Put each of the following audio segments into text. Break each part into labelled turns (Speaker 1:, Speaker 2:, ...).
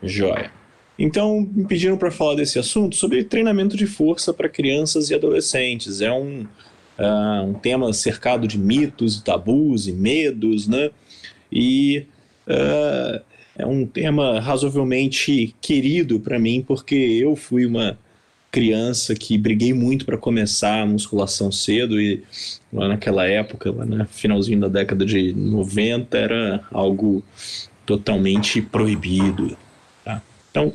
Speaker 1: Joia. Então, me pediram para falar desse assunto sobre treinamento de força para crianças e adolescentes. É um tema cercado de mitos, e tabus e medos, né? E uh, é um tema razoavelmente querido para mim, porque eu fui uma criança que briguei muito para começar a musculação cedo e lá naquela época, lá no finalzinho da década de 90, era algo totalmente proibido. Tá? Então,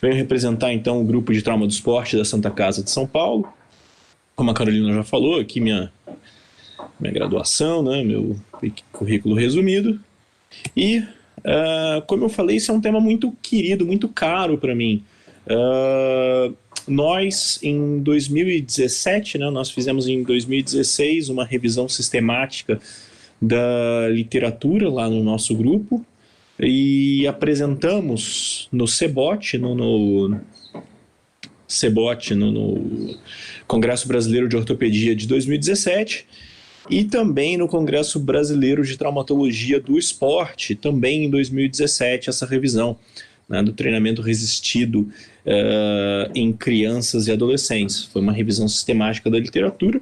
Speaker 1: venho representar então o grupo de trauma do esporte da Santa Casa de São Paulo. Como a Carolina já falou, aqui minha graduação, né, meu currículo resumido. E, como eu falei, isso é um tema muito querido, muito caro para mim. Nós, em 2017, né, nós fizemos em 2016 uma revisão sistemática da literatura lá no nosso grupo e apresentamos no CEBOT, no Congresso Brasileiro de Ortopedia de 2017 e também no Congresso Brasileiro de Traumatologia do Esporte, também em 2017, essa revisão, né, do treinamento resistido em crianças e adolescentes. Foi uma revisão sistemática da literatura,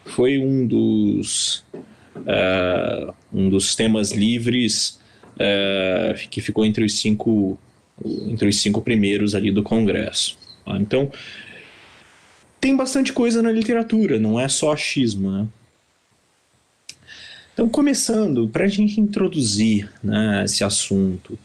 Speaker 1: foi um dos temas livres que ficou entre os cinco primeiros ali do Congresso. Então, tem bastante coisa na literatura, não é só achismo, né? Então, começando, para a gente introduzir, né, esse assunto,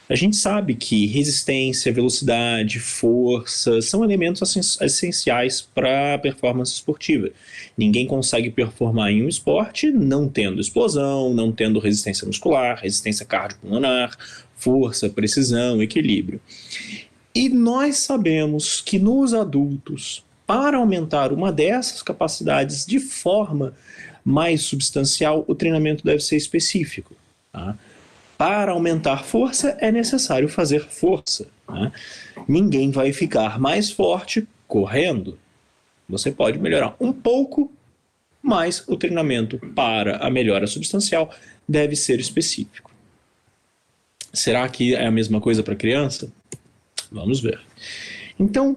Speaker 1: a gente sabe que resistência, velocidade, força são elementos essenciais para a performance esportiva. Ninguém consegue performar em um esporte não tendo explosão, não tendo resistência muscular, resistência cardiopulmonar, força, precisão, equilíbrio. E nós sabemos que nos adultos, para aumentar uma dessas capacidades de forma mais substancial, o treinamento deve ser específico. Tá? Para aumentar força, é necessário fazer força. Tá? Ninguém vai ficar mais forte correndo. Você pode melhorar um pouco, mas o treinamento para a melhora substancial deve ser específico. Será que é a mesma coisa para criança? Vamos ver. Então,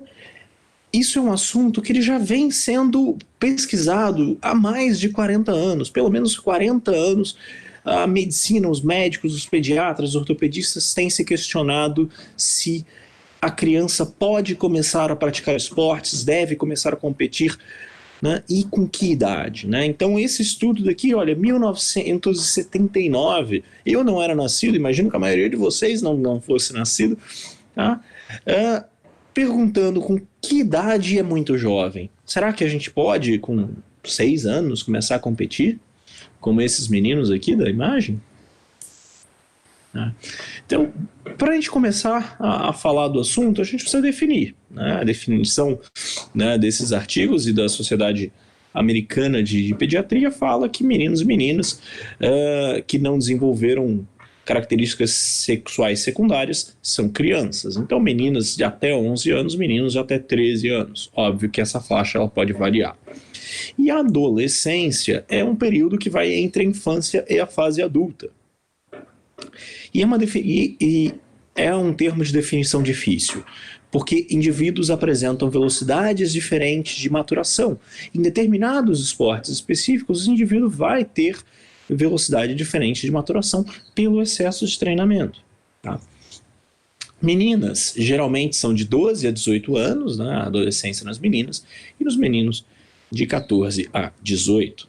Speaker 1: isso é um assunto que ele já vem sendo pesquisado há mais de 40 anos, pelo menos 40 anos. A medicina, os médicos, os pediatras, os ortopedistas têm se questionado se a criança pode começar a praticar esportes, deve começar a competir, né, e com que idade, né? Então esse estudo daqui, olha, 1979, eu não era nascido, imagino que a maioria de vocês não fosse nascido, tá? Perguntando com que idade é muito jovem. Será que a gente pode, com 6 anos, começar a competir? Como esses meninos aqui da imagem? Então, para a gente começar a falar do assunto, a gente precisa definir, né? A definição, né, desses artigos e da Sociedade Americana de Pediatria fala que meninos e meninas que não desenvolveram características sexuais secundárias são crianças. Então, meninas de até 11 anos, meninos de até 13 anos. Óbvio que essa faixa ela pode variar. E a adolescência é um período que vai entre a infância e a fase adulta. E é um termo de definição difícil, porque indivíduos apresentam velocidades diferentes de maturação. Em determinados esportes específicos, o indivíduo vai ter velocidade diferente de maturação pelo excesso de treinamento. Tá? Meninas geralmente são de 12 a 18 anos, né, a adolescência nas meninas, e nos meninos de 14 a 18.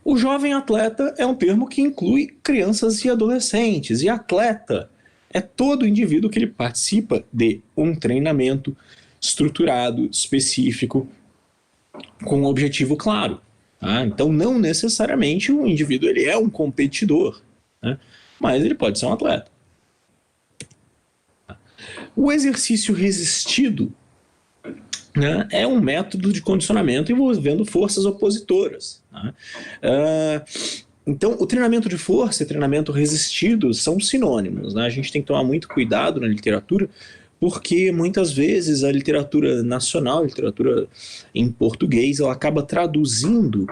Speaker 1: O jovem atleta é um termo que inclui crianças e adolescentes, e atleta é todo indivíduo que ele participa de um treinamento estruturado, específico, com um objetivo claro. Tá? Então, não necessariamente o indivíduo ele é um competidor, né? Mas ele pode ser um atleta. O exercício resistido, né, é um método de condicionamento envolvendo forças opositoras. Né? Então, o treinamento de força e treinamento resistido são sinônimos. Né? A gente tem que tomar muito cuidado na literatura, porque muitas vezes a literatura nacional, a literatura em português, ela acaba traduzindo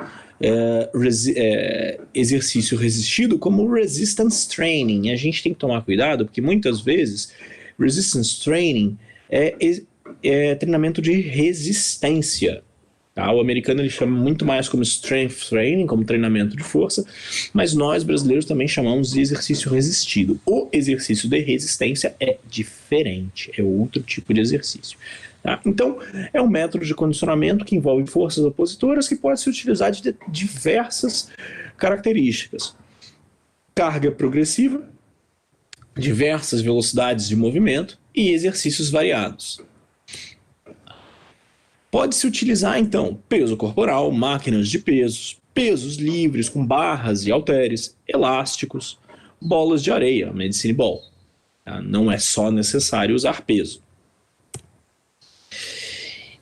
Speaker 1: exercício resistido como resistance training. A gente tem que tomar cuidado, porque muitas vezes resistance training é treinamento de resistência. Tá? O americano ele chama muito mais como strength training, como treinamento de força, mas nós brasileiros também chamamos de exercício resistido. O exercício de resistência é diferente, é outro tipo de exercício. Tá? Então, é um método de condicionamento que envolve forças opositoras que pode se utilizar de diversas características. Carga progressiva, diversas velocidades de movimento e exercícios variados. Pode-se utilizar, então, peso corporal, máquinas de pesos, pesos livres com barras e halteres, elásticos, bolas de areia, medicine ball. Tá? Não é só necessário usar peso.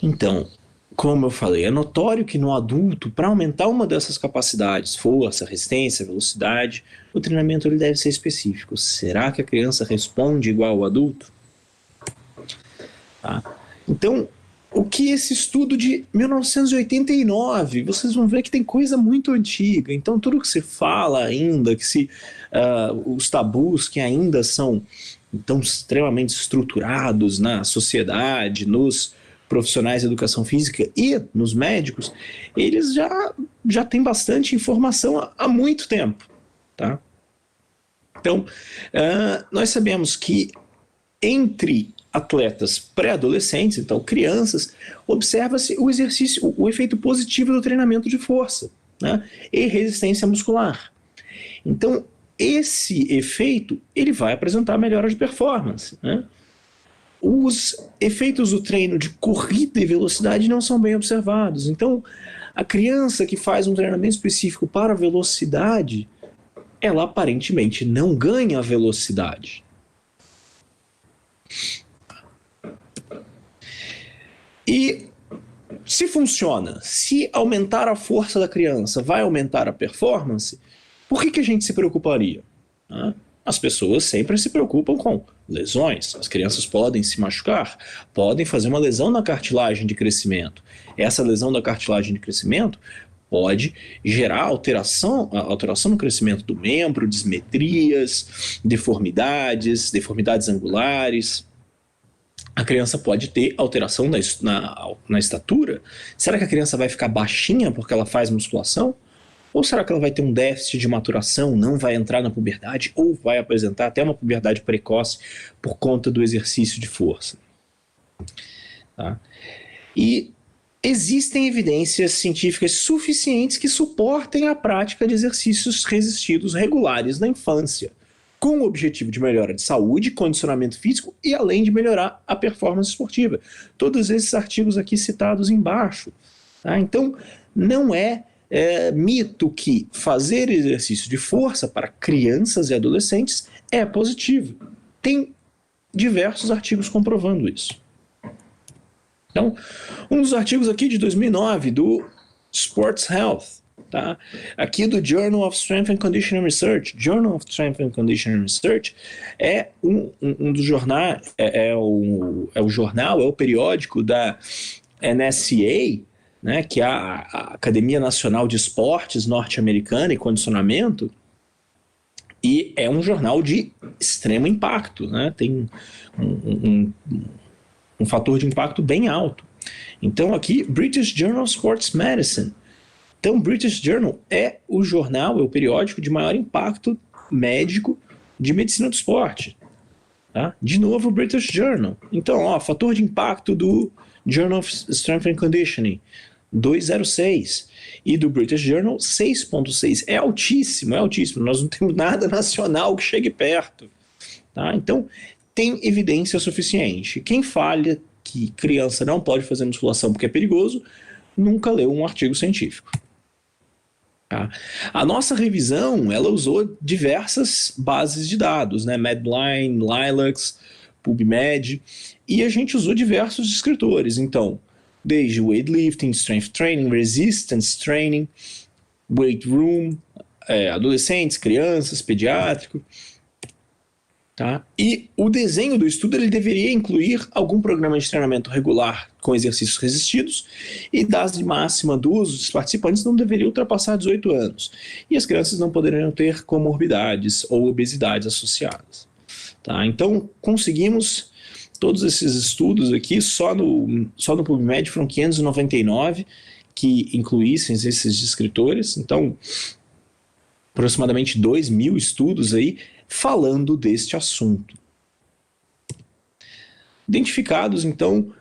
Speaker 1: Então, como eu falei, é notório que no adulto, para aumentar uma dessas capacidades, força, resistência, velocidade, o treinamento ele deve ser específico. Será que a criança responde igual ao adulto? Tá? Então, o que esse estudo de 1989, vocês vão ver que tem coisa muito antiga. Então, tudo que se fala ainda, os tabus que ainda são tão extremamente estruturados na sociedade, nos profissionais de educação física e nos médicos, eles já têm bastante informação há muito tempo. Tá? Então, nós sabemos que entre atletas pré-adolescentes, então crianças, observa-se o efeito positivo do treinamento de força, né, e resistência muscular. Então, esse efeito ele vai apresentar melhora de performance. Né? Os efeitos do treino de corrida e velocidade não são bem observados. Então, a criança que faz um treinamento específico para velocidade, ela aparentemente não ganha velocidade. E se funciona, se aumentar a força da criança vai aumentar a performance, por que a gente se preocuparia? As pessoas sempre se preocupam com lesões. As crianças podem se machucar, podem fazer uma lesão na cartilagem de crescimento. Essa lesão da cartilagem de crescimento pode gerar alteração no crescimento do membro, dismetrias, deformidades angulares. A criança pode ter alteração na estatura. Será que a criança vai ficar baixinha porque ela faz musculação? Ou será que ela vai ter um déficit de maturação, não vai entrar na puberdade, ou vai apresentar até uma puberdade precoce por conta do exercício de força? Tá? E existem evidências científicas suficientes que suportem a prática de exercícios resistidos regulares na infância, com o objetivo de melhora de saúde, condicionamento físico e além de melhorar a performance esportiva. Todos esses artigos aqui citados embaixo. Tá? Então, não é mito que fazer exercício de força para crianças e adolescentes é positivo. Tem diversos artigos comprovando isso. Então, um dos artigos aqui de 2009 do Sports Health, tá? Aqui do Journal of Strength and Conditioning Research. Journal of Strength and Conditioning Research é um dos jornais, é o periódico da NSCA, né, que é a Academia Nacional de Esportes norte-americana e condicionamento, e é um jornal de extremo impacto, né, tem um fator de impacto bem alto. Então aqui, British Journal of Sports Medicine. Então, British Journal é o jornal, é o periódico de maior impacto médico de medicina do esporte. Tá? De novo, British Journal. Então, fator de impacto do Journal of Strength and Conditioning, 206. E do British Journal, 6.6. É altíssimo, é altíssimo. Nós não temos nada nacional que chegue perto. Tá? Então, tem evidência suficiente. Quem fala que criança não pode fazer musculação porque é perigoso, nunca leu um artigo científico. Tá? A nossa revisão, ela usou diversas bases de dados, né? Medline, Lilacs, PubMed, e a gente usou diversos escritores. Então, desde weightlifting, strength training, resistance training, weight room, adolescentes, crianças, pediátrico. Tá? E o desenho do estudo ele deveria incluir algum programa de treinamento regular com exercícios resistidos e idade máxima dos participantes não deveria ultrapassar 18 anos. E as crianças não poderiam ter comorbidades ou obesidades associadas. Tá? Então, conseguimos todos esses estudos aqui, só no PubMed foram 599 que incluíssem esses descritores. Então, aproximadamente 2.000 estudos aí falando deste assunto. Identificados, então,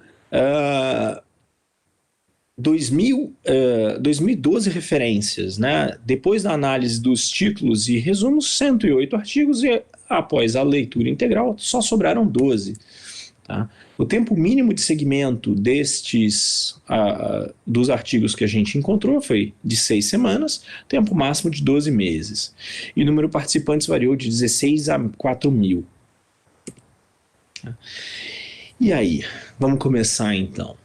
Speaker 1: 2012 referências, né? Depois da análise dos títulos e resumos, 108 artigos e após a leitura integral só sobraram 12. Tá? O tempo mínimo de segmento dos artigos que a gente encontrou foi de 6 semanas, tempo máximo de 12 meses. E o número de participantes variou de 16 a 4.000. E aí, vamos começar então.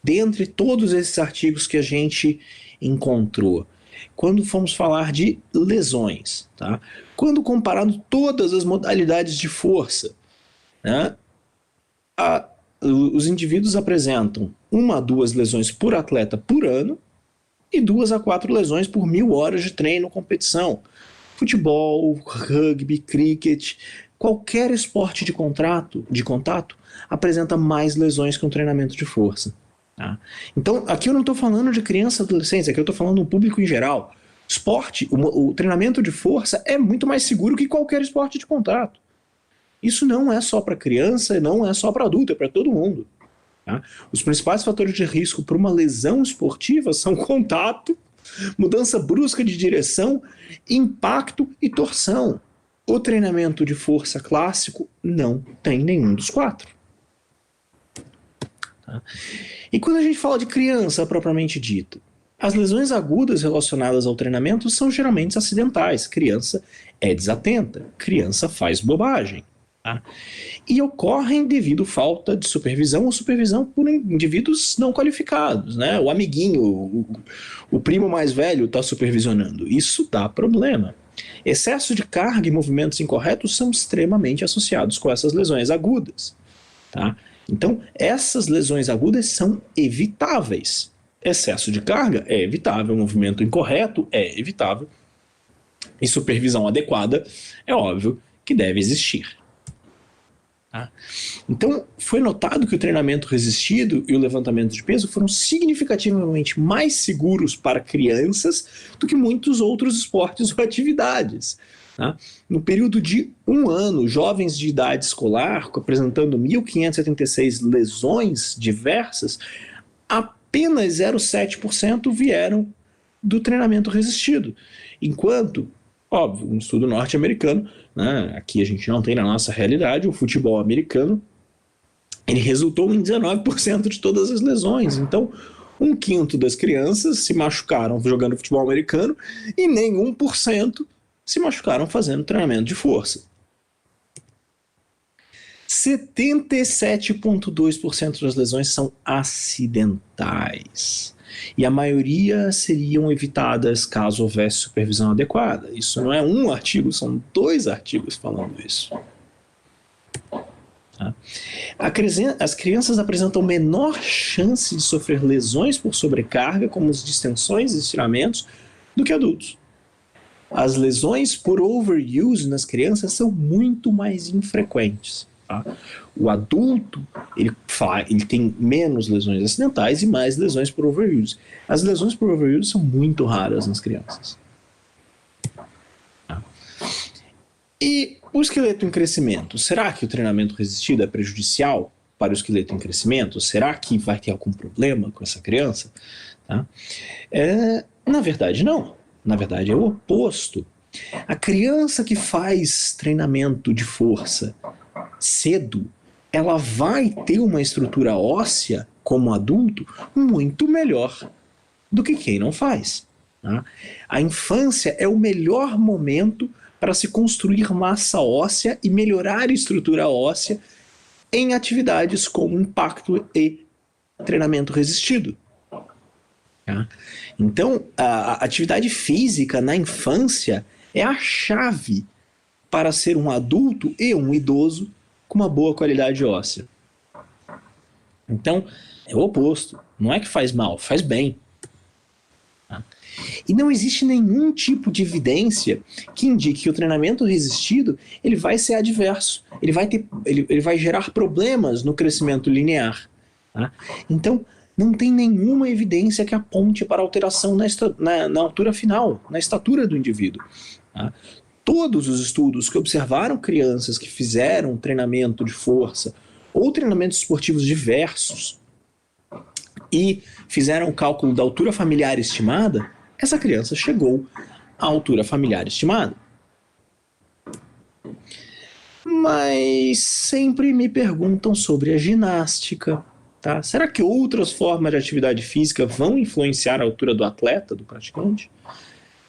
Speaker 1: Dentre todos esses artigos que a gente encontrou, quando fomos falar de lesões, tá? Quando comparando todas as modalidades de força, né? Os indivíduos apresentam 1 a 2 lesões por atleta por ano e 2 a 4 lesões por 1.000 horas de treino ou competição. Futebol, rugby, cricket, qualquer esporte de contato apresenta mais lesões que um treinamento de força. Tá? Então, aqui eu não estou falando de criança e adolescência, aqui eu estou falando do público em geral. Esporte, o treinamento de força é muito mais seguro que qualquer esporte de contato. Isso não é só para criança, não é só para adulto, é para todo mundo. Tá? Os principais fatores de risco para uma lesão esportiva são contato, mudança brusca de direção, impacto e torção. O treinamento de força clássico não tem nenhum dos 4. Tá? E quando a gente fala de criança propriamente dito, as lesões agudas relacionadas ao treinamento são geralmente acidentais. Criança é desatenta, criança faz bobagem. Tá? E ocorrem devido à falta de supervisão ou supervisão por indivíduos não qualificados. Né? O amiguinho, o primo mais velho está supervisionando. Isso dá problema. Excesso de carga e movimentos incorretos são extremamente associados com essas lesões agudas. Tá? Então, essas lesões agudas são evitáveis. Excesso de carga é evitável, movimento incorreto é evitável. E supervisão adequada é óbvio que deve existir. Tá? Então, foi notado que o treinamento resistido e o levantamento de peso foram significativamente mais seguros para crianças do que muitos outros esportes ou atividades. Tá? No período de 1 ano, jovens de idade escolar, apresentando 1.576 lesões diversas, apenas 0,7% vieram do treinamento resistido. Enquanto, óbvio, um estudo norte-americano, né, aqui a gente não tem na nossa realidade, o futebol americano, ele resultou em 19% de todas as lesões. Então, 1/5 das crianças se machucaram jogando futebol americano e nem 1% se machucaram fazendo treinamento de força. 77,2% das lesões são acidentais. E a maioria seriam evitadas caso houvesse supervisão adequada. Isso não é um artigo, são 2 artigos falando isso. Tá? As crianças apresentam menor chance de sofrer lesões por sobrecarga, como as distensões e estiramentos, do que adultos. As lesões por overuse nas crianças são muito mais infrequentes. Tá? O adulto ele tem menos lesões acidentais e mais lesões por overuse. As lesões por overuse são muito raras nas crianças. Tá? E o esqueleto em crescimento? Será que o treinamento resistido é prejudicial para o esqueleto em crescimento? Será que vai ter algum problema com essa criança? Tá? Na verdade, não. Na verdade, é o oposto. A criança que faz treinamento de força cedo, ela vai ter uma estrutura óssea, como adulto, muito melhor do que quem não faz. Tá? A infância é o melhor momento para se construir massa óssea e melhorar a estrutura óssea em atividades como impacto e treinamento resistido. Tá? Então, a atividade física na infância é a chave para ser um adulto e um idoso com uma boa qualidade óssea. Então, é o oposto. Não é que faz mal, faz bem. E não existe nenhum tipo de evidência que indique que o treinamento resistido ele vai ser adverso. Ele vai gerar problemas no crescimento linear. Tá? Então, não tem nenhuma evidência que aponte para alteração na altura final, na estatura do indivíduo. Tá? Todos os estudos que observaram crianças que fizeram treinamento de força ou treinamentos esportivos diversos e fizeram o cálculo da altura familiar estimada, essa criança chegou à altura familiar estimada. Mas sempre me perguntam sobre a ginástica. Tá? Será que outras formas de atividade física vão influenciar a altura do atleta, do praticante?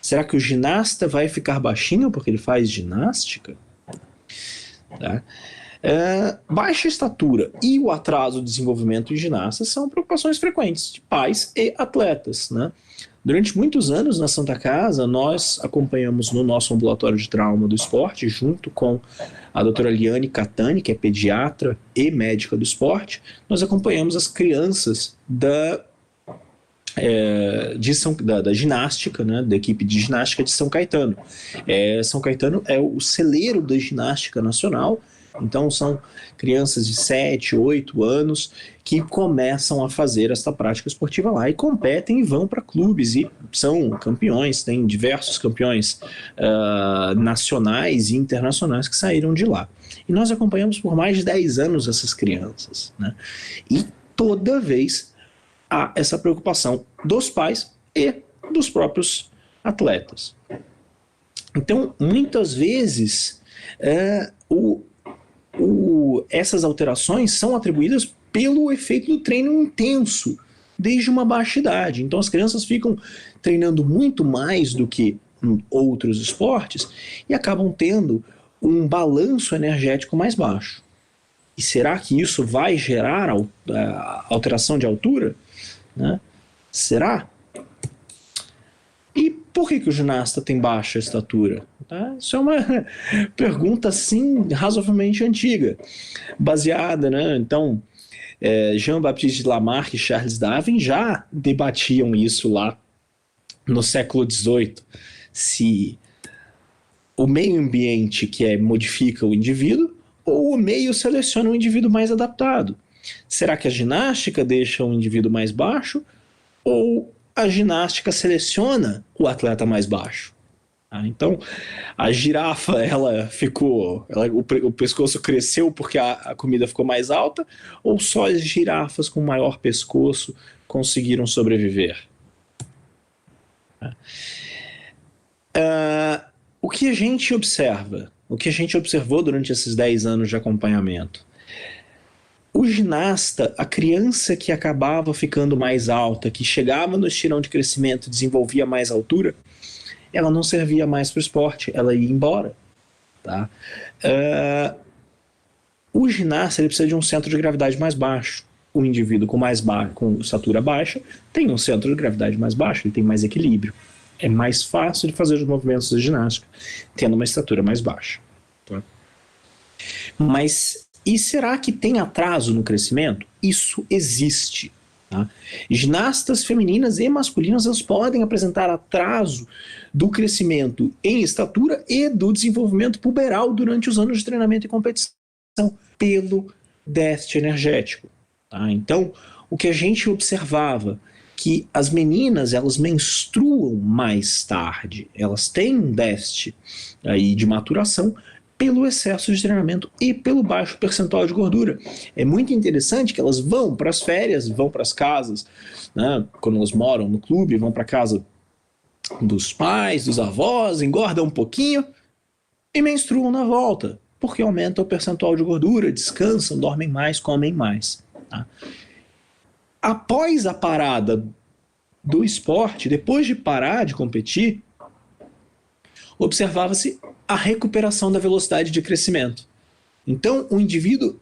Speaker 1: Será que o ginasta vai ficar baixinho porque ele faz ginástica? Tá? Baixa estatura e o atraso do desenvolvimento em ginastas são preocupações frequentes de pais e atletas. Né? Durante muitos anos na Santa Casa, nós acompanhamos no nosso ambulatório de trauma do esporte, junto com a doutora Liane Catani, que é pediatra e médica do esporte, nós acompanhamos as crianças da ginástica, né, da equipe de ginástica de São Caetano. São Caetano é o celeiro da ginástica nacional, então são crianças de 7, 8 anos que começam a fazer esta prática esportiva lá e competem e vão para clubes e são campeões, tem diversos campeões nacionais e internacionais que saíram de lá. E nós acompanhamos por mais de 10 anos essas crianças. Né? E toda vez há essa preocupação dos pais e dos próprios atletas. Então, muitas vezes, essas alterações são atribuídas pelo efeito do treino intenso, desde uma baixa idade. Então as crianças ficam treinando muito mais do que em outros esportes e acabam tendo um balanço energético mais baixo. E será que isso vai gerar alteração de altura? Né? Será? E por que o ginasta tem baixa estatura? Isso é uma pergunta, assim, razoavelmente antiga, baseada, né? Então, Jean-Baptiste Lamarck e Charles Darwin já debatiam isso lá no século XVIII, se o meio ambiente que modifica o indivíduo ou o meio seleciona um indivíduo mais adaptado. Será que a ginástica deixa um indivíduo mais baixo ou a ginástica seleciona o atleta mais baixo? Então, a girafa, o pescoço cresceu porque a comida ficou mais alta, ou só as girafas com maior pescoço conseguiram sobreviver? O que a gente observa, o que a gente observou durante esses 10 anos de acompanhamento? O ginasta, a criança que acabava ficando mais alta, que chegava no estirão de crescimento, desenvolvia mais altura, ela não servia mais para o esporte, ela ia embora. Tá? O ginasta ele precisa de um centro de gravidade mais baixo. O indivíduo com estatura baixa tem um centro de gravidade mais baixo, ele tem mais equilíbrio. É mais fácil de fazer os movimentos da ginástica, tendo uma estatura mais baixa. Tá? Mas, e será que tem atraso no crescimento? Isso existe. Tá? Ginastas femininas e masculinas elas podem apresentar atraso do crescimento em estatura e do desenvolvimento puberal durante os anos de treinamento e competição pelo déficit energético. Tá? Então, o que a gente observava que as meninas elas menstruam mais tarde, elas têm um déficit aí de maturação pelo excesso de treinamento e pelo baixo percentual de gordura. É muito interessante que elas vão para as férias, vão para as casas, né, quando elas moram no clube, vão para a casa dos pais, dos avós, engordam um pouquinho e menstruam na volta, porque aumenta o percentual de gordura, descansam, dormem mais, comem mais. Tá? Após a parada do esporte, depois de parar de competir, observava-se a recuperação da velocidade de crescimento. Então, o indivíduo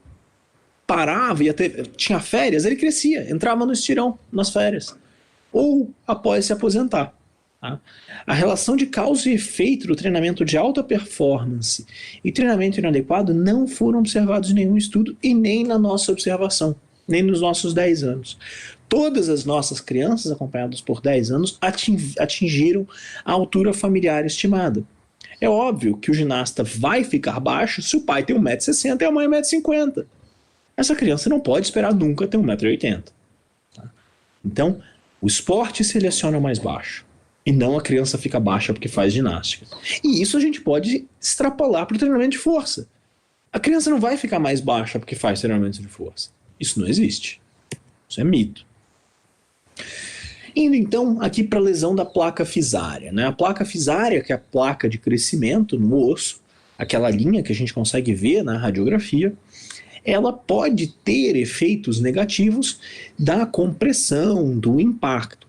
Speaker 1: parava, tinha férias, ele crescia, entrava no estirão nas férias, ou após se aposentar. Tá? A relação de causa e efeito do treinamento de alta performance e treinamento inadequado não foram observados em nenhum estudo e nem na nossa observação, nem nos nossos 10 anos. Todas as nossas crianças acompanhadas por 10 anos atingiram a altura familiar estimada. É óbvio que o ginasta vai ficar baixo se o pai tem 1,60 m e a mãe 1,50 m. Essa criança não pode esperar nunca ter 1,80 m. Tá? Então, o esporte seleciona o mais baixo. E não a criança fica baixa porque faz ginástica. E isso a gente pode extrapolar para o treinamento de força. A criança não vai ficar mais baixa porque faz treinamento de força. Isso não existe. Isso é mito. Indo então aqui para a lesão da placa fisária. Né? A placa fisária, que é a placa de crescimento no osso, aquela linha que a gente consegue ver na radiografia, ela pode ter efeitos negativos da compressão, do impacto.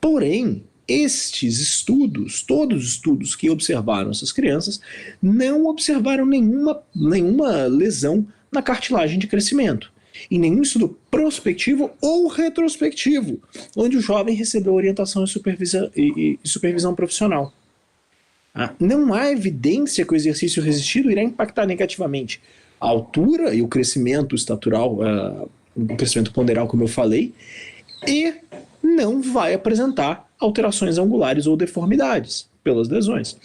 Speaker 1: Porém, estes estudos, todos os estudos que observaram essas crianças, não observaram nenhuma lesão na cartilagem de crescimento. Em nenhum estudo prospectivo ou retrospectivo, onde o jovem recebeu orientação e supervisão profissional. Não há evidência que o exercício resistido irá impactar negativamente a altura e o crescimento estatural, o crescimento ponderal, como eu falei, e não vai apresentar alterações angulares ou deformidades pelas lesões.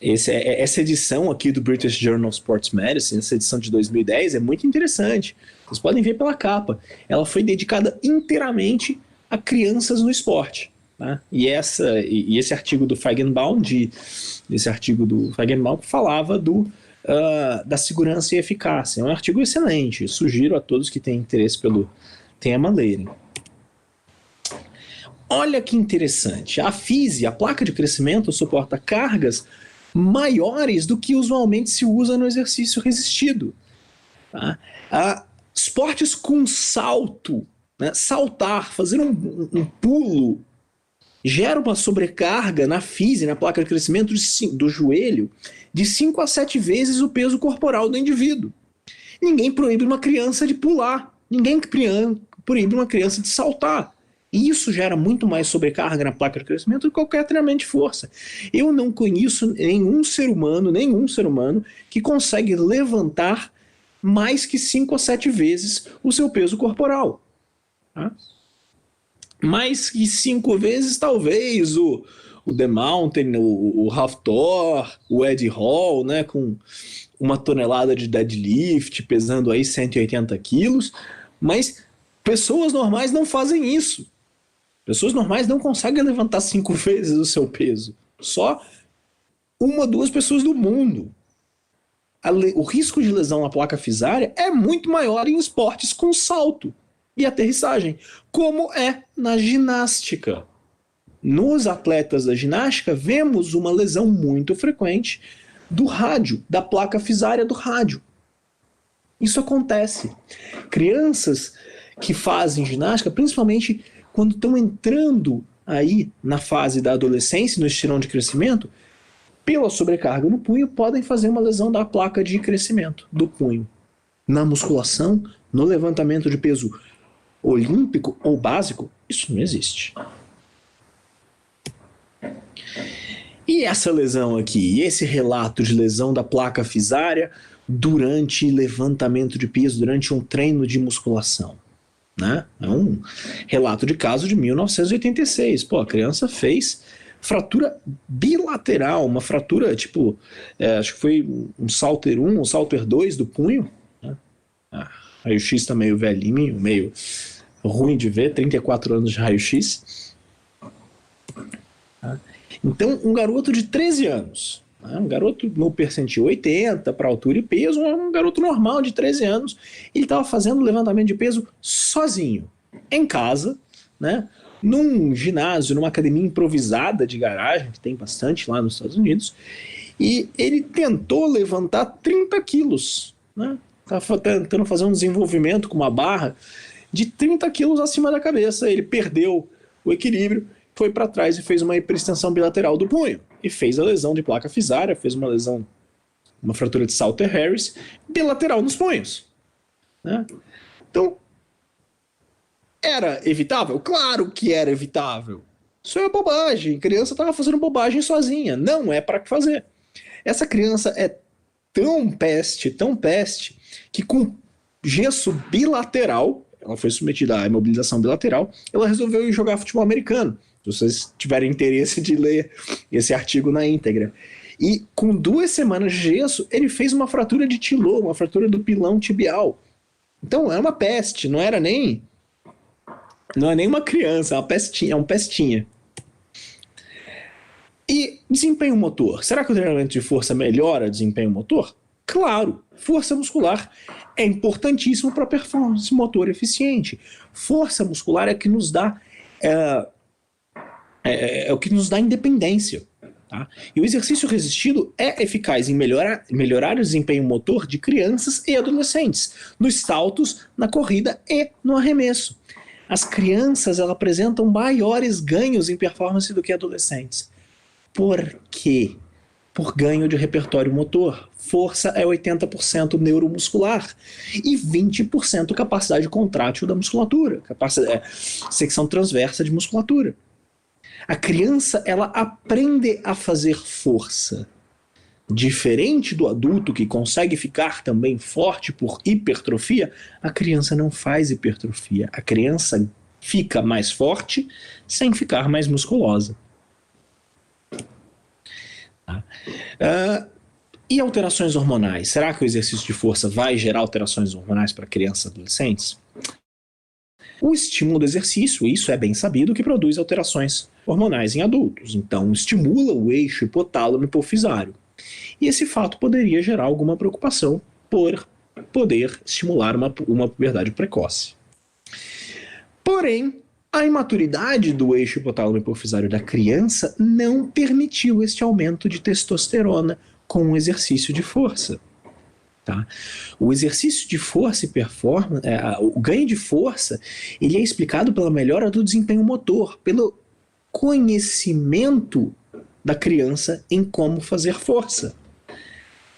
Speaker 1: Essa edição aqui do British Journal of Sports Medicine, essa edição de 2010, é muito interessante. Vocês podem ver pela capa. Ela foi dedicada inteiramente a crianças no esporte. Tá? E esse artigo do Feigenbaum, falava da segurança e eficácia. É um artigo excelente. Sugiro a todos que têm interesse pelo tema lerem. Olha que interessante. A FISE, a placa de crescimento, suporta cargas maiores do que usualmente se usa no exercício resistido. Tá? Esportes com salto, né? Saltar, fazer um pulo, gera uma sobrecarga na FISE, na placa de crescimento do joelho, de 5 a 7 vezes o peso corporal do indivíduo. Ninguém proíbe uma criança de pular, ninguém proíbe uma criança de saltar. E isso gera muito mais sobrecarga na placa de crescimento do que qualquer treinamento de força. Eu não conheço nenhum ser humano que consegue levantar mais que 5 a 7 vezes o seu peso corporal. Tá? Mais que 5 vezes, talvez, o The Mountain, o Hafthor, o Eddie Hall, né, com 1 tonelada de deadlift, pesando aí 180 quilos, mas pessoas normais não fazem isso. Pessoas normais não conseguem levantar 5 vezes o seu peso. Só 1 ou 2 pessoas do mundo. O risco de lesão na placa fisária é muito maior em esportes com salto e aterrissagem, como é na ginástica. Nos atletas da ginástica, vemos uma lesão muito frequente do rádio, da placa fisária do rádio. Isso acontece. Crianças que fazem ginástica, principalmente quando estão entrando aí na fase da adolescência, no estirão de crescimento, pela sobrecarga no punho, podem fazer uma lesão da placa de crescimento do punho. Na musculação, no levantamento de peso olímpico ou básico, isso não existe. E essa lesão aqui, esse relato de lesão da placa fisária durante levantamento de peso, durante um treino de musculação? Né? É um relato de caso de 1986. Pô, a criança fez fratura bilateral, uma fratura tipo, acho que foi um Salter 1, um Salter 2 do punho. Né? Raio-X tá meio velhinho, meio ruim de ver, 34 anos de raio-X. Então, um garoto de 13 anos, um garoto no percentil 80 para altura e peso, um garoto normal de 13 anos, ele estava fazendo levantamento de peso sozinho, em casa, né, num ginásio, numa academia improvisada de garagem, que tem bastante lá nos Estados Unidos, e ele tentou levantar 30 quilos, né, estava tentando fazer um desenvolvimento com uma barra de 30 quilos acima da cabeça. Ele perdeu o equilíbrio, foi para trás e fez uma hiperextensão bilateral do punho. E fez a lesão de placa fisária, fez uma lesão, uma fratura de Salter Harris, bilateral nos punhos. Né? Então, Era evitável? Claro que era evitável. Isso é bobagem. A criança estava fazendo bobagem sozinha. Não é para fazer. Essa criança é tão peste, que com gesso bilateral, ela foi submetida à imobilização bilateral, ela resolveu ir jogar futebol americano. Se vocês tiverem interesse de ler esse artigo na íntegra. E com 2 semanas de gesso, ele fez uma fratura de tilô, uma fratura do pilão tibial. Então é uma peste, não é nem uma criança, é uma pestinha, é um pestinha. E desempenho motor. Será que o treinamento de força melhora desempenho motor? Claro, força muscular é importantíssimo para a performance motor eficiente. Força muscular é o que nos dá o que nos dá independência. Tá? E o exercício resistido é eficaz em melhorar o desempenho motor de crianças e adolescentes, nos saltos, na corrida e no arremesso. As crianças elas apresentam maiores ganhos em performance do que adolescentes. Por quê? Por ganho de repertório motor. Força é 80% neuromuscular e 20% capacidade contrátil da musculatura, secção transversa de musculatura. A criança ela aprende a fazer força. Diferente do adulto que consegue ficar também forte por hipertrofia, a criança não faz hipertrofia. A criança fica mais forte sem ficar mais musculosa. E alterações hormonais? Será que o exercício de força vai gerar alterações hormonais para crianças e adolescentes? O estímulo do exercício, isso é bem sabido, que produz alterações hormonais em adultos. Então, estimula o eixo hipotálamo hipofisário. E esse fato poderia gerar alguma preocupação por poder estimular uma puberdade precoce. Porém, a imaturidade do eixo hipotálamo hipofisário da criança não permitiu este aumento de testosterona com o exercício de força. Tá? O exercício de força e performance, o ganho de força, ele é explicado pela melhora do desempenho motor, pelo conhecimento da criança em como fazer força.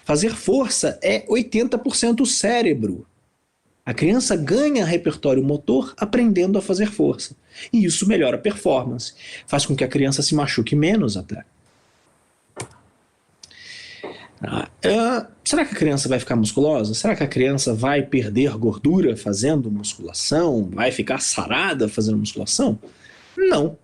Speaker 1: Fazer força é 80% cérebro. A criança ganha repertório motor aprendendo a fazer força. E isso melhora a performance. Faz com que a criança se machuque menos até. Será que a criança vai ficar musculosa? Será que a criança vai perder gordura fazendo musculação? Vai ficar sarada fazendo musculação? Não.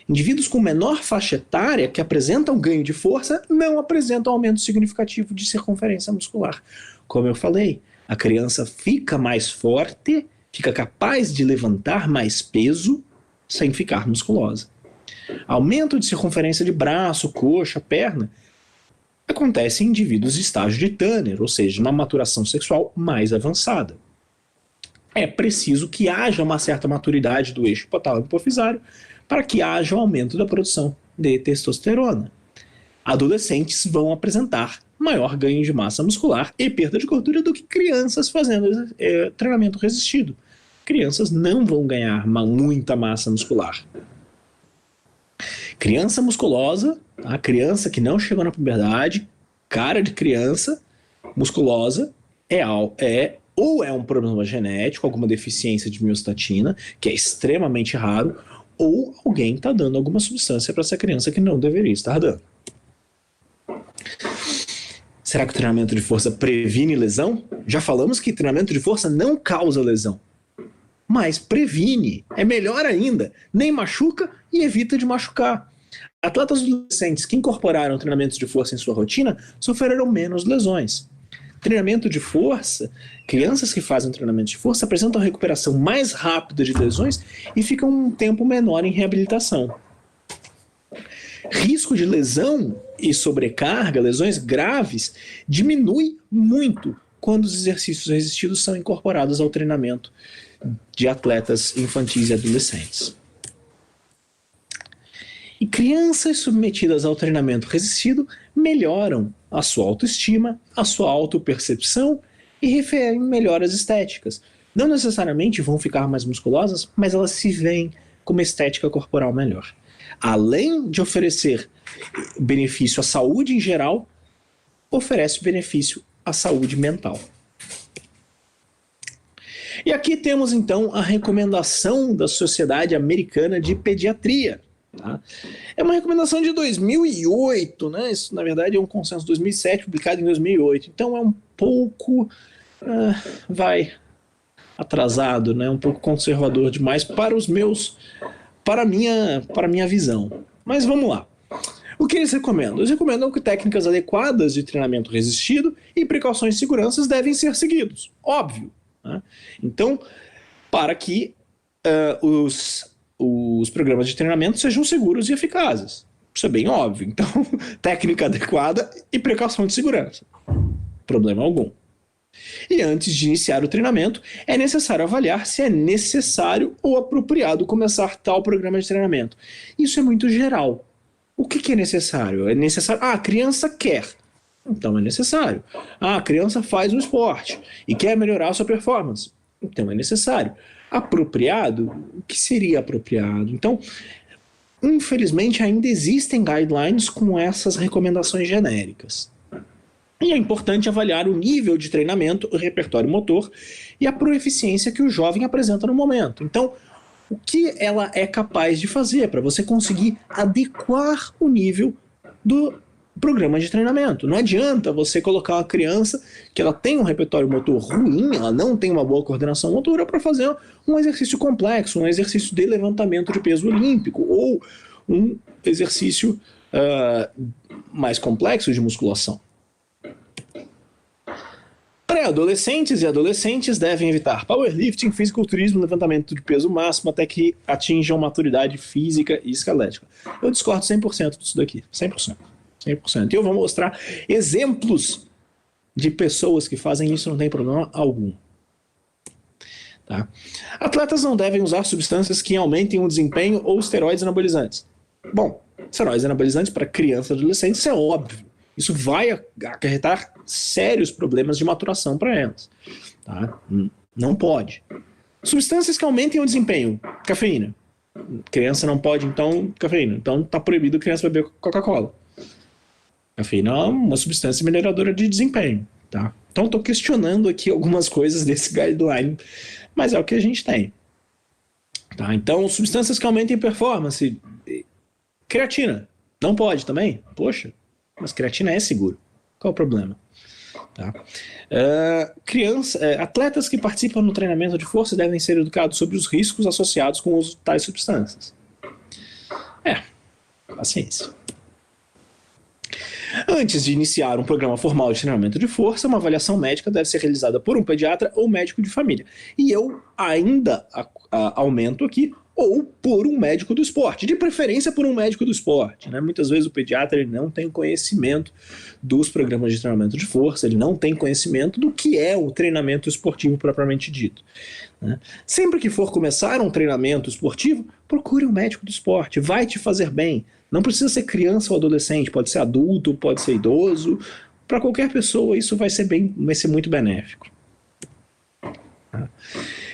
Speaker 1: Indivíduos com menor faixa etária que apresentam ganho de força não apresentam aumento significativo de circunferência muscular. Como eu falei, a criança fica mais forte, fica capaz de levantar mais peso sem ficar musculosa. Aumento de circunferência de braço, coxa, perna acontece em indivíduos de estágio de Turner, ou seja, na maturação sexual mais avançada. É preciso que haja uma certa maturidade do eixo hipotálamo hipofisário para que haja um aumento da produção de testosterona. Adolescentes vão apresentar maior ganho de massa muscular e perda de gordura do que crianças fazendo treinamento resistido. Crianças não vão ganhar muita massa muscular. Criança musculosa, a criança que não chegou na puberdade, cara de criança musculosa, ou é um problema genético, alguma deficiência de miostatina, que é extremamente raro, ou alguém está dando alguma substância para essa criança que não deveria estar dando. Será que o treinamento de força previne lesão? Já falamos que treinamento de força não causa lesão, mas previne, é melhor ainda, nem machuca e evita de machucar. Atletas adolescentes que incorporaram treinamentos de força em sua rotina sofreram menos lesões. Treinamento de força, crianças que fazem treinamento de força apresentam recuperação mais rápida de lesões e ficam um tempo menor em reabilitação. Risco de lesão e sobrecarga, lesões graves, diminui muito quando os exercícios resistidos são incorporados ao treinamento de atletas infantis e adolescentes. E crianças submetidas ao treinamento resistido melhoram a sua autoestima, a sua autopercepção e referem melhoras estéticas. Não necessariamente vão ficar mais musculosas, mas elas se veem com uma estética corporal melhor. Além de oferecer benefício à saúde em geral, oferece benefício à saúde mental. E aqui temos então a recomendação da Sociedade Americana de Pediatria. Tá? É uma recomendação de 2008, né? Isso na verdade é um consenso de 2007, publicado em 2008. Então é um pouco, atrasado, né? Um pouco conservador demais para a minha visão. Mas vamos lá. O que eles recomendam? Eles recomendam que técnicas adequadas de treinamento resistido e precauções de segurança devem ser seguidos. Óbvio. Né? Então, para que os programas de treinamento sejam seguros e eficazes. Isso é bem óbvio. Então, técnica adequada e precaução de segurança. Problema algum. E antes de iniciar o treinamento, é necessário avaliar se é necessário ou apropriado começar tal programa de treinamento. Isso é muito geral. O que é necessário? É necessário... a criança quer. Então é necessário. A criança faz um esporte e quer melhorar a sua performance. Então é necessário. Apropriado? O que seria apropriado? Então, infelizmente, ainda existem guidelines com essas recomendações genéricas. E é importante avaliar o nível de treinamento, o repertório motor e a proeficiência que o jovem apresenta no momento. Então, o que ela é capaz de fazer para você conseguir adequar o nível do programa de treinamento. Não adianta você colocar uma criança que ela tem um repertório motor ruim, ela não tem uma boa coordenação motora para fazer um exercício complexo, um exercício de levantamento de peso olímpico ou um exercício mais complexo de musculação. Pré-adolescentes e adolescentes devem evitar powerlifting, fisiculturismo, levantamento de peso máximo até que atinjam maturidade física e esquelética. Eu discordo 100% disso daqui, 100%. 100%. E eu vou mostrar exemplos de pessoas que fazem isso, não tem problema algum. Tá? Atletas não devem usar substâncias que aumentem o desempenho ou esteroides anabolizantes. Bom, esteroides anabolizantes para crianças e adolescentes é óbvio. Isso vai acarretar sérios problemas de maturação para elas. Tá? Não pode. Substâncias que aumentem o desempenho. Cafeína. Criança não pode, então, cafeína. Então está proibido a criança beber Coca-Cola. Cafeína é uma substância melhoradora de desempenho. Tá? Então estou questionando aqui algumas coisas desse guideline, mas é o que a gente tem. Tá? Então, substâncias que aumentem performance. Creatina. Não pode também? Poxa. Mas creatina é seguro. Qual o problema? Tá? Atletas que participam no treinamento de força devem ser educados sobre os riscos associados com o uso de tais substâncias. Paciência. Antes de iniciar um programa formal de treinamento de força, uma avaliação médica deve ser realizada por um pediatra ou médico de família. E eu ainda aumento aqui, ou por um médico do esporte, de preferência por um médico do esporte. Né? Muitas vezes o pediatra ele não tem conhecimento dos programas de treinamento de força, ele não tem conhecimento do que é o treinamento esportivo propriamente dito. Né? Sempre que for começar um treinamento esportivo, procure um médico do esporte, vai te fazer bem. Não precisa ser criança ou adolescente, pode ser adulto, pode ser idoso. Para qualquer pessoa isso vai ser muito benéfico. Tá?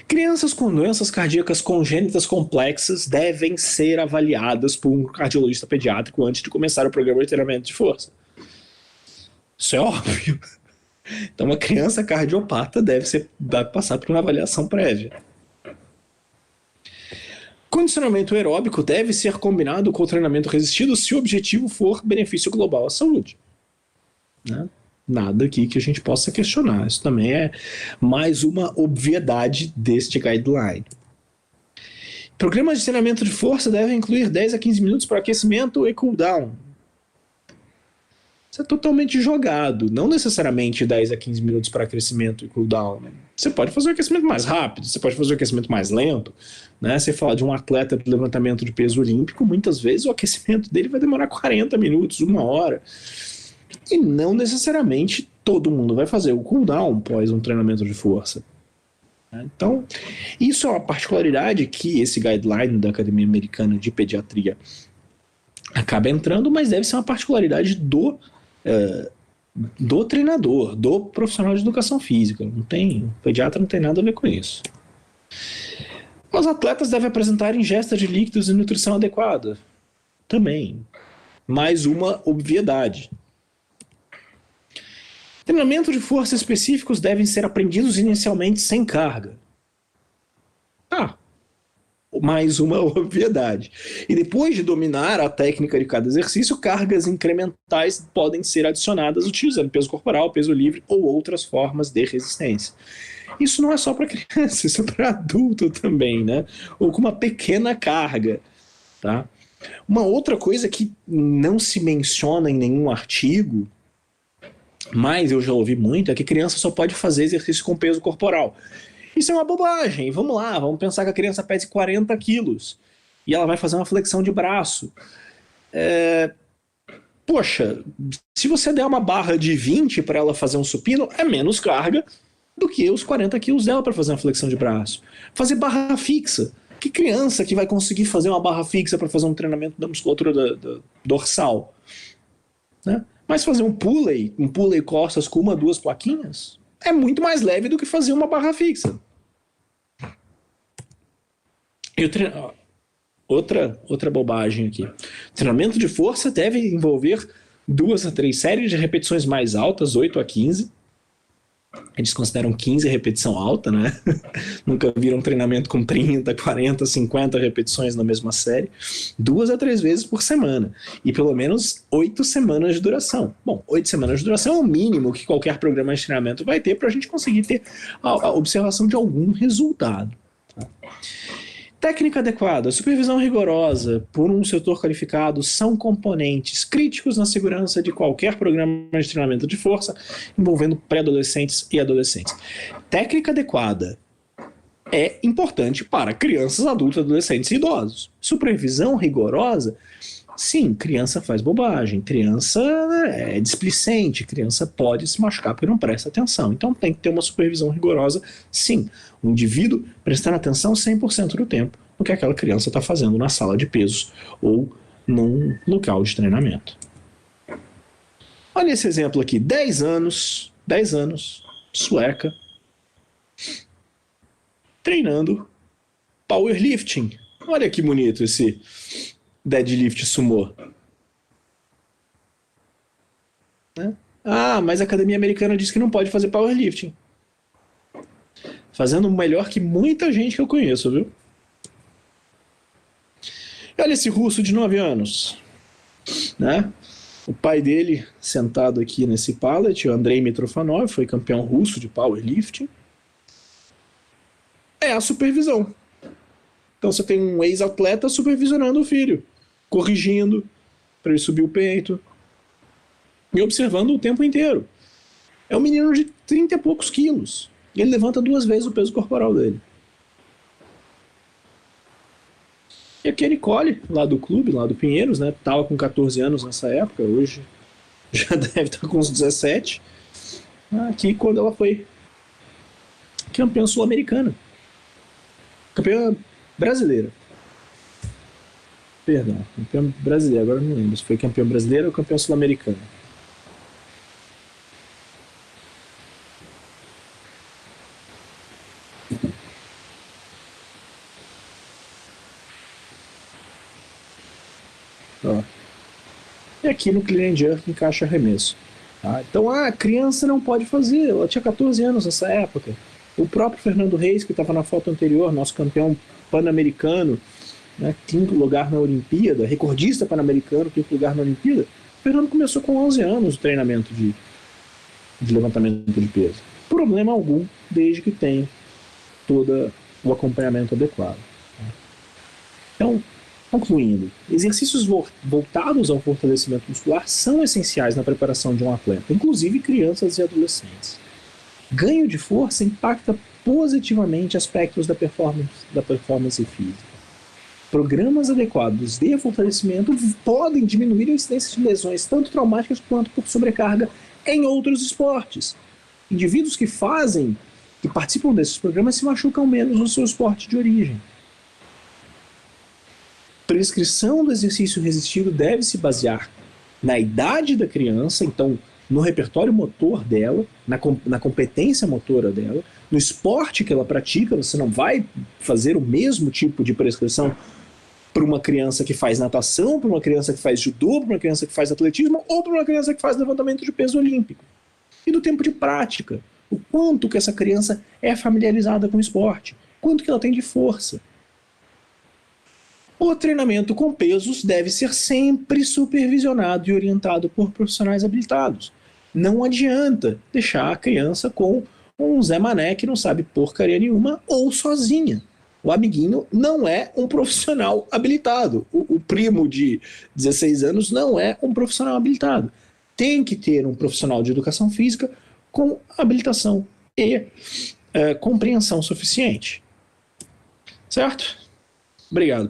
Speaker 1: Crianças com doenças cardíacas congênitas complexas devem ser avaliadas por um cardiologista pediátrico antes de começar o programa de treinamento de força. Isso é óbvio. Então, uma criança cardiopata deve passar por uma avaliação prévia. Condicionamento aeróbico deve ser combinado com o treinamento resistido se o objetivo for benefício global à saúde. Né? Nada aqui que a gente possa questionar. Isso também é mais uma obviedade deste guideline. Programas de treinamento de força devem incluir 10 a 15 minutos para aquecimento e cooldown. Isso é totalmente jogado. Não necessariamente 10 a 15 minutos para aquecimento e cooldown. Né? Você pode fazer o aquecimento mais rápido, você pode fazer o aquecimento mais lento. Né? Você fala de um atleta de levantamento de peso olímpico, muitas vezes o aquecimento dele vai demorar 40 minutos, 1 hora. E não necessariamente todo mundo vai fazer o cooldown após um treinamento de força. Então, isso é uma particularidade que esse guideline da Academia Americana de Pediatria acaba entrando, mas deve ser uma particularidade do treinador, do profissional de educação física. O pediatra não tem nada a ver com isso. Os atletas devem apresentar ingestas de líquidos e nutrição adequada. Também. Mais uma obviedade. Treinamento de força específicos devem ser aprendidos inicialmente sem carga. mais uma obviedade. E depois de dominar a técnica de cada exercício, cargas incrementais podem ser adicionadas utilizando peso corporal, peso livre ou outras formas de resistência. Isso não é só para criança, isso é para adulto também, né? Ou com uma pequena carga, tá? Uma outra coisa que não se menciona em nenhum artigo, mas eu já ouvi muito, é que criança só pode fazer exercício com peso corporal. Isso é uma bobagem. Vamos lá, vamos pensar que a criança pese 40 quilos e ela vai fazer uma flexão de braço. Poxa, se você der uma barra de 20 para ela fazer um supino, é menos carga do que os 40 quilos dela para fazer uma flexão de braço. Fazer barra fixa. Que criança que vai conseguir fazer uma barra fixa para fazer um treinamento da musculatura da dorsal? Né? Mas fazer um pulley costas com uma, duas plaquinhas, é muito mais leve do que fazer uma barra fixa. Outra bobagem aqui. Treinamento de força deve envolver 2 a 3 séries de repetições mais altas, 8 a 15. Eles consideram 15 repetição alta, né? Nunca viram um treinamento com 30, 40, 50 repetições na mesma série. 2 a 3 vezes por semana. E pelo menos 8 semanas de duração. Bom, 8 semanas de duração é o mínimo que qualquer programa de treinamento vai ter para a gente conseguir ter a observação de algum resultado. Tá? Técnica adequada, supervisão rigorosa por um setor qualificado são componentes críticos na segurança de qualquer programa de treinamento de força envolvendo pré-adolescentes e adolescentes. Técnica adequada é importante para crianças, adultos, adolescentes e idosos. Supervisão rigorosa, sim, criança faz bobagem, criança é displicente, criança pode se machucar porque não presta atenção. Então tem que ter uma supervisão rigorosa, sim. O indivíduo prestando atenção 100% do tempo no que aquela criança está fazendo na sala de pesos ou num local de treinamento. Olha esse exemplo aqui, 10 anos, sueca, treinando powerlifting. Olha que bonito esse deadlift sumô. Né? Ah, mas a Academia Americana diz que não pode fazer powerlifting. Fazendo melhor que muita gente que eu conheço, viu? E olha esse russo de 9 anos. Né? O pai dele, sentado aqui nesse pallet, o Andrei Mitrofanov, foi campeão russo de powerlifting. É a supervisão. Então você tem um ex-atleta supervisionando o filho, corrigindo para ele subir o peito e observando o tempo inteiro. É um menino de 30 e poucos quilos. E ele levanta 2 vezes o peso corporal dele. E aqui a Nicole, lá do clube, lá do Pinheiros, né? Tava com 14 anos nessa época, hoje já deve estar com uns 17. Aqui quando ela foi campeã sul-americana. Campeã brasileira. Perdão, campeã brasileira, agora não lembro se foi campeã brasileira ou campeã sul-americana. Ó. E aqui no clean and jerk encaixa arremesso. Tá? Então a criança não pode fazer, ela tinha 14 anos nessa época. O próprio Fernando Reis, que estava na foto anterior, nosso campeão pan-americano, né, 5º lugar na Olimpíada, recordista pan-americano, 5º lugar na Olimpíada, o Fernando começou com 11 anos o treinamento de levantamento de peso. Problema algum, desde que tenha todo o acompanhamento adequado. Então, concluindo, exercícios voltados ao fortalecimento muscular são essenciais na preparação de um atleta, inclusive crianças e adolescentes. Ganho de força impacta positivamente aspectos da performance física. Programas adequados de fortalecimento podem diminuir a incidência de lesões, tanto traumáticas quanto por sobrecarga, em outros esportes. Indivíduos que participam desses programas se machucam menos no seu esporte de origem. Prescrição do exercício resistido deve se basear na idade da criança, então no repertório motor dela, na competência motora dela, no esporte que ela pratica. Você não vai fazer o mesmo tipo de prescrição para uma criança que faz natação, para uma criança que faz judô, para uma criança que faz atletismo ou para uma criança que faz levantamento de peso olímpico. E do tempo de prática, o quanto que essa criança é familiarizada com o esporte, quanto que ela tem de força. O treinamento com pesos deve ser sempre supervisionado e orientado por profissionais habilitados. Não adianta deixar a criança com um Zé Mané que não sabe porcaria nenhuma ou sozinha. O amiguinho não é um profissional habilitado. O primo de 16 anos não é um profissional habilitado. Tem que ter um profissional de educação física com habilitação e compreensão suficiente. Certo? Obrigado.